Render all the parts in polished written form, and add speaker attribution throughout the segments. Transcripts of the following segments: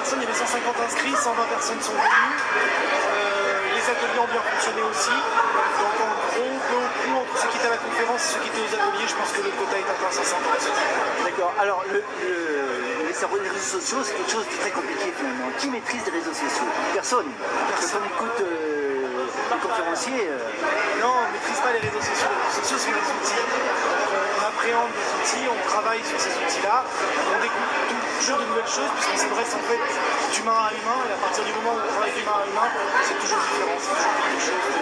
Speaker 1: personnes, il y avait 150 inscrits, 120 personnes sont venues. Les ateliers ont bien fonctionné aussi. Donc en gros, peu au plus entre ceux qui étaient à la conférence et ceux qui étaient aux ateliers, je pense que le quota est atteint à 500.
Speaker 2: D'accord. Alors, les réseaux sociaux, c'est quelque chose de très compliqué finalement. Qui maîtrise les réseaux sociaux? Personne. Personne écoute les conférenciers.
Speaker 1: Non, on ne maîtrise pas les réseaux sociaux. Les réseaux sociaux sont des outils. On appréhende des outils, on travaille sur ces outils-là. On découvre toujours de nouvelles choses puisqu'on s'adresse en fait d'humain à humain. Et à partir du moment où on travaille d'humain à humain, c'est toujours différent. C'est toujours quelque chose de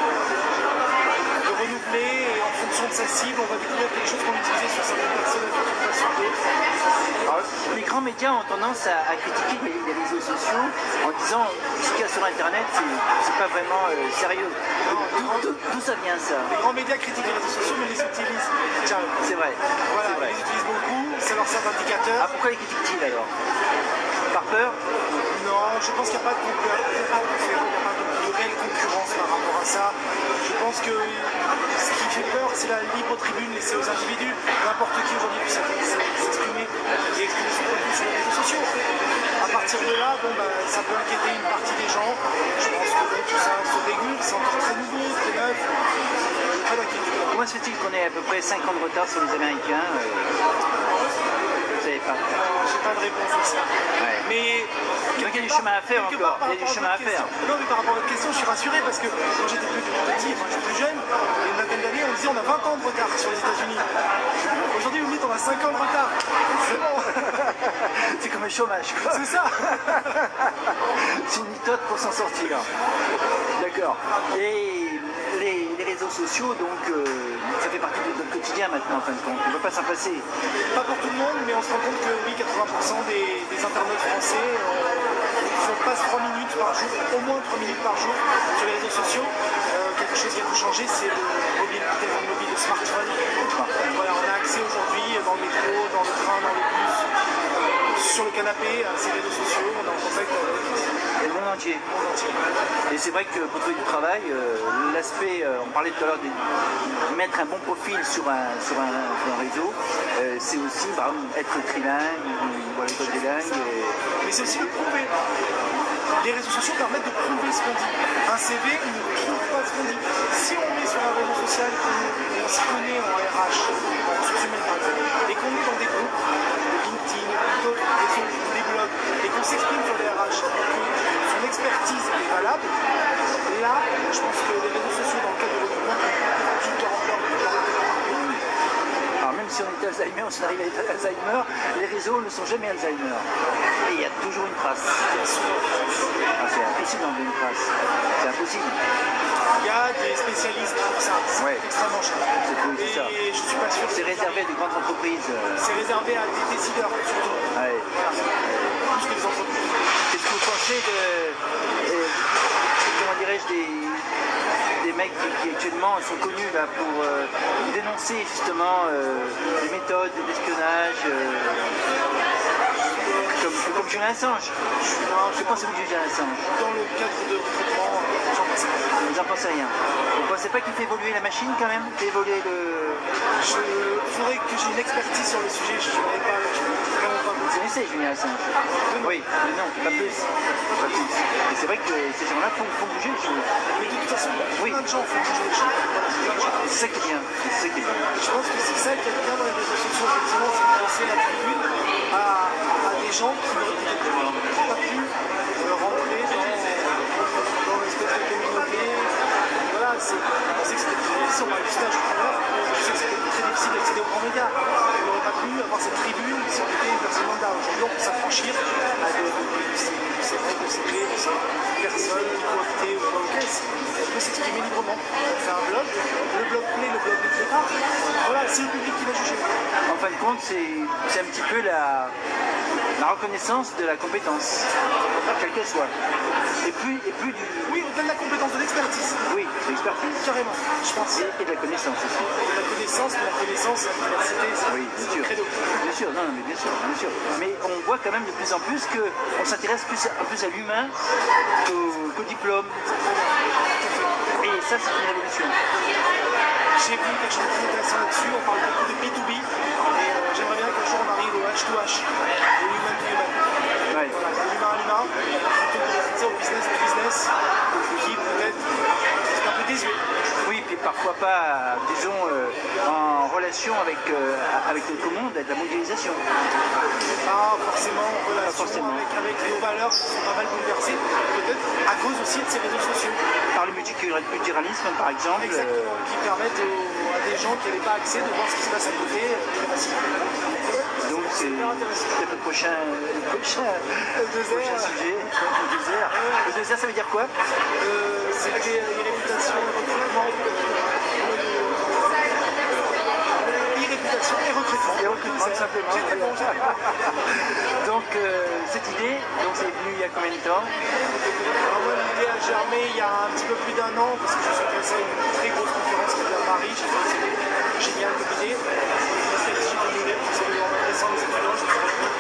Speaker 1: renouvelé. Et en fonction de sa cible, on va découvrir quelque chose qu'on utilisait sur certaines personnes et pas sur d'autres.
Speaker 2: Les grands médias ont tendance à critiquer les réseaux sociaux en disant ce qu'il y a sur Internet, c'est pas vraiment sérieux. D'où ça vient ça?
Speaker 1: Les grands médias critiquent les réseaux sociaux, mais les utilisent.
Speaker 2: C'est vrai.
Speaker 1: Voilà,
Speaker 2: vrai.
Speaker 1: ils les utilisent beaucoup, ça leur sert d'indicateur.
Speaker 2: Ah, pourquoi les critiquent-ils alors? Par peur?
Speaker 1: Non, je pense qu'il n'y a pas de concurrence, il n'y a pas de réelle concurrence par rapport à ça. Je pense que ce qui fait peur, c'est la libre tribune laissée aux individus. N'importe qui aujourd'hui puisse s'exprimer et exprimer son point de vue sur les réseaux sociaux. À partir de là, ça peut inquiéter une partie des gens. Je pense que tout ça se régule, c'est encore très nouveau, très neuf. Pas d'inquiétude.
Speaker 2: Comment se fait-il qu'on ait à peu près 5 ans de retard sur les Américains? Vous savez pas?
Speaker 1: J'ai pas de réponse à ça.
Speaker 2: Ouais.
Speaker 1: Mais
Speaker 2: donc il y a du chemin à faire encore. Il y a du chemin à faire.
Speaker 1: Non, mais par rapport à votre question, je suis rassuré parce que quand j'étais plus petit, j'étais plus jeune, il y a une vingtaine d'années, on disait on a 20 ans de retard sur les États-Unis. Aujourd'hui, vous me dites on a 5 ans de retard. C'est bon.
Speaker 2: C'est comme un chômage, quoi.
Speaker 1: C'est ça.
Speaker 2: C'est une méthode pour s'en sortir. D'accord. Et les réseaux sociaux, donc, ça fait partie de notre quotidien maintenant, en fin de compte. On ne peut pas s'en passer.
Speaker 1: Pas pour tout le monde, mais on se rend compte que oui, 80% des internautes français passent 3 minutes par jour, au moins 3 minutes par jour sur les réseaux sociaux. Quelque chose qui a tout changé, c'est le téléphone mobile, le smartphone. Voilà, on a accès aujourd'hui dans le métro, dans le train, dans le bus, sur le canapé, à ces réseaux sociaux. On est en contact avec
Speaker 2: le monde entier. Et c'est vrai que pour trouver du travail, l'aspect, on parlait tout à l'heure de mettre un bon profil sur un réseau, c'est aussi par exemple, être trilingue ou à l'école des langues.
Speaker 1: Mais c'est aussi le prouver. Les réseaux sociaux permettent de prouver ce qu'on dit. Un CV, il ne prouve pas ce qu'on dit. Si on met sur un réseau social qu'on s'y connaît en RH, en ressources humaines par exemple, et qu'on est dans des groupes, de LinkedIn, d'autres réseaux, des blogs, et qu'on s'exprime sur les RH, que son expertise est valable, là, je pense que les réseaux sociaux dans le cadre de recrutement ont tout à remplir.
Speaker 2: Alors même si on est Alzheimer, on arrive à être Alzheimer, les réseaux ne sont jamais Alzheimer. Et il y a toujours une trace. C'est impossible d'enlever une trace. C'est impossible.
Speaker 1: Il y a des spécialistes pour ça. C'est extrêmement cher.
Speaker 2: C'est ça.
Speaker 1: Et je suis pas sûr.
Speaker 2: C'est réservé à des grandes entreprises.
Speaker 1: C'est réservé à des décideurs surtout.
Speaker 2: Ouais.
Speaker 1: Voilà. Plus que les entreprises.
Speaker 2: Qu'est-ce que vous pensez comment dirais-je, des mecs qui actuellement sont connus là, pour dénoncer justement des méthodes d'espionnage comme Julian Assange? Je pense que Julian Assange.
Speaker 1: Dans le cadre de recrutement, j'en pense rien.
Speaker 2: Vous n'en pensez rien. Vous ne pensez pas qu'il fait évoluer la machine quand même? Fait évoluer le...
Speaker 1: Il faudrait que j'ai une expertise sur le sujet, je ne saurais pas, je ne peux vraiment pas vous dire.
Speaker 2: Vous connaissez Julian Assange? Oui, mais non, pas plus. Pas plus. Et c'est vrai que ces gens-là font bouger les choses.
Speaker 1: Mais de toute façon, plein de gens font bouger les choses.
Speaker 2: C'est ça qui est bien. C'est ça qui est bien.
Speaker 1: Je pense que c'est ça qui est bien dans les réseaux sociaux, effectivement, c'est de lancer la tribune à des gens qui n'auraient peut-être pas pu rentrer dans l'espèce de communauté. Voilà, on sait que c'était très difficile, on parle du stage tout à l'heure, je sais que c'était très difficile d'accéder aux grands médias. On n'aurait pas pu avoir cette tribune si on était une personne lambda. Aujourd'hui, on peut s'affranchir de ces règles secrètes, de ces personnes qui cooptées ou quoi au caisse. On peut s'exprimer librement. On fait un blog, le blog plaît, le blog ne plaît pas. Voilà, c'est le public qui va juger.
Speaker 2: En fin de compte, c'est un petit peu la reconnaissance de la compétence, quelle qu'elle soit. Et plus du...
Speaker 1: Oui, au-delà de la compétence, de l'expertise.
Speaker 2: Oui, de l'expertise.
Speaker 1: Carrément, je pense.
Speaker 2: Et de la connaissance aussi.
Speaker 1: Et la connaissance, l'université, c'est
Speaker 2: bien sûr. Bien sûr, non, mais bien sûr, bien sûr. Mais on voit quand même de plus en plus qu'on s'intéresse un plus à l'humain qu'au diplôme. Et ça, c'est une révolution.
Speaker 1: J'ai vu quelque chose de très intéressant là-dessus. On parle beaucoup de B2B. Et j'aimerais bien qu'un jour on arrive au H2H, au human to human.
Speaker 2: Ouais.
Speaker 1: Voilà, de l'humain à l'humain. ça au business qui peut-être est un peu désuet.
Speaker 2: Oui, puis parfois pas, disons, en relation avec notre monde, avec la mondialisation.
Speaker 1: Pas forcément en relation
Speaker 2: forcément.
Speaker 1: avec nos valeurs qui sont pas mal bouleversées, peut-être à cause aussi de ces réseaux sociaux.
Speaker 2: Par le multiculturalisme, par exemple.
Speaker 1: Exactement, qui permettent à des gens qui n'avaient pas accès de voir ce qui se passe à côté très facilement.
Speaker 2: Donc c'est peut-être le prochain sujet. Le désert. Le désert, ça veut dire quoi?
Speaker 1: C'était les réputations et recrutement. Et recrutement.
Speaker 2: Et recrutement, tout simplement. Donc cette idée, c'est venu il y a combien de temps?
Speaker 1: Alors moi, l'idée a germé il y a un petit peu plus d'un an parce que je suis passé à une très grosse conférence qui était à Paris. J'ai trouvé que c'était génial comme idée. J'ai donné parce qu'en adressant les étudiants, je me suis rendu compte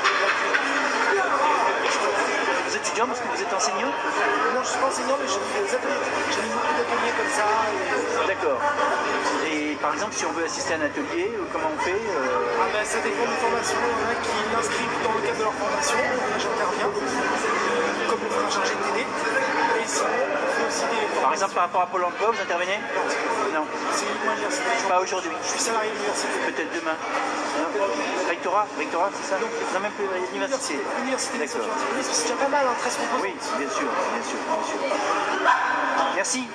Speaker 2: Vous êtes étudiant parce que vous êtes enseignant?
Speaker 1: non, je ne suis pas enseignant, mais j'ai fait des ateliers. J'ai mis beaucoup d'ateliers comme ça.
Speaker 2: D'accord. Et par exemple, si on veut assister à un atelier, comment on fait?
Speaker 1: Ah ben, ça dépend des formations. Il y en a qui l'inscrivent dans le cadre de leur formation. J'interviens, comme le fera un chargé de TD. Et sinon, on fait aussi des formations.
Speaker 2: Par exemple, par rapport à Pôle emploi, vous intervenez? Non.
Speaker 1: C'est uniquement l'université.
Speaker 2: Pas aujourd'hui.
Speaker 1: Je suis salarié de l'université.
Speaker 2: Peut-être demain. Non. Rectorat, c'est ça? Non, même plus l'université.
Speaker 1: L'université des
Speaker 2: D'accord.
Speaker 1: sciences. C'est déjà pas mal, hein, 13 composants.
Speaker 2: Oui, bien sûr. Merci.